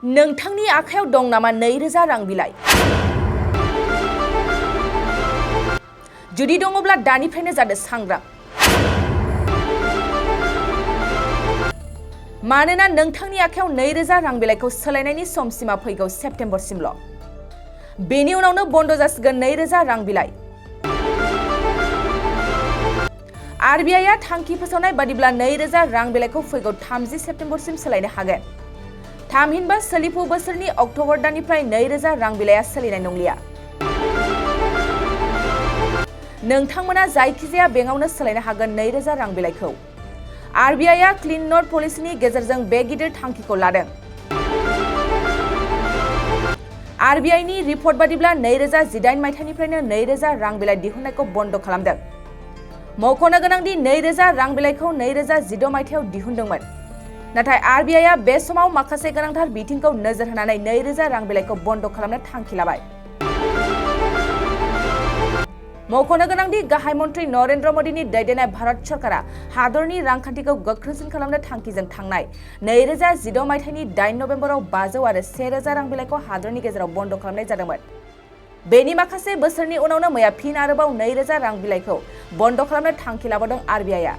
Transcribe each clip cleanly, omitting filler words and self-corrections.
नोंथांनि आखायाव दं नामा 2000 रां बिलाइ? जुदि दङब्ला दानिफ्रायनो जादो सांग्रां। मानोना नोंथांनि आखायाव 2000 रां बिलाइखौ सोलायनायनि समसिमा फैगौ सेप्तेम्बरसिमल'। बेनि उनावनो बन्द जासिगोन 2000 रां बिलाइ। आरबिआइआ थांखि फोसावनाय बादिब्ला 2000 रां बिलाइखौ फैगौ 30 सेप्तेम्बरसिम सोलायनो हागोन। थामहिनबा सोलिफु बोसोरनि अक्ट'बर दाननिफ्राय 2000 रां बिलाइया सोलिनाय नंलिया। नोंथांमोना जायखिजाया बेंकआवनो सोलायनो हागोन 2000 रां बिलाइखौ। आरबिआइआ क्लिन नट पलिसिनि गेजेरजों बे गिदिर थांखिखौ लादों। आरबिआइनि रिपर्ट बादिब्ला 2018 मायथाइनिफ्रायनो 2000 रां बिलाइ दिहुननायखौ बन्द खालामदों। मख'नो गोनांदि 2000 रां बिलाइखौ 2016 मायथाइयाव दिहुनदोंमोन। नाथाय आरबिआइआ बे समाव माखासे गोनांथार बिथिंखौ नोजोर होनानै 2000 रां बिलाइखौ बन्द खालामनो थांखि लाबाय। मख'नो गोनांदि गाहाय मन्त्रि नरेन्द्र मदिनि दैदेननाय भारत सरकारा हादरनि रांखान्थिखौ गोख्रोंसिन खालामनो थांखिजों थांनाय 2016 मायथाइनि 8 नभेम्बराव 500 आरो 1000 रां बिलाइखौ हादरनि गेजेराव बन्द खालामनाय जादोंमोन। बेनि माखासे बोसोरनि उनावनो मैया फिन आरोबाव 2000 रां बिलाइखौ बन्द खालामनो थांखि लाबावदों आरबिआइआ।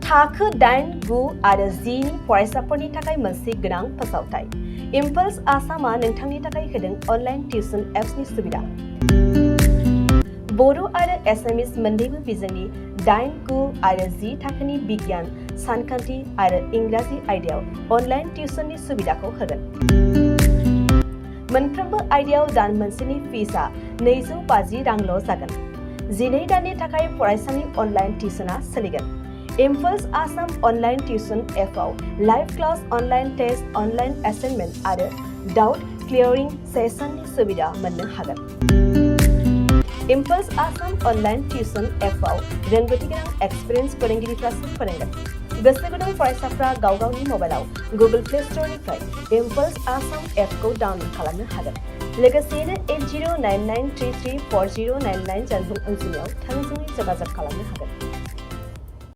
थाखो 8, 9 आरो 10 नि फरायसाफोरनि थाखाय मोनसे गोनां फोसावथाय। इम्पल्स आसामआ नोंथांनि थाखाय होदों अनलाइन टिउसन एप्सनि सुबिदा। बर' आरो एसामिस मोन्नैबो बिजोंनि 8, 9 आरो 10 थाखोनि बिगियान, सानखान्थि आरो इंराजि आयदायाव अनलाइन टिउसननि सुबिदाखौ होगोन। मोनफ्रोमबो आयदायाव दान मोनसेनि फिसआ 250 रांल' जागोन। 12 दाननि थाखाय फरायसानि अनलाइन टिउसनआ सोलिगोन। इम्पल्स आसाम अनलाइन टिउसन एपआव live class, online test, online assignment आरो डाउट क्लियारिं सेसननि सुबिदा मोननो हागोन। इम्पल्स आसाम अनलाइन टिउसन एपआव रोंग'थिगोनां एक्सपिरियेन्स फोरोंगिरिफ्रासो फोरोंगोन। गोसो गुदुं फरायसाफ्रा गाव गावनि मबाइलाव गुगल प्ले स्ट'रनिफ्राय इम्पल्स आसाम एपखौ डाउनल'ड खालामनो हागोन। लोगोसेयैनो 8099334099 जानबुं अनजिमायाव थोंजोङै जगाजग खालामनो हागोन।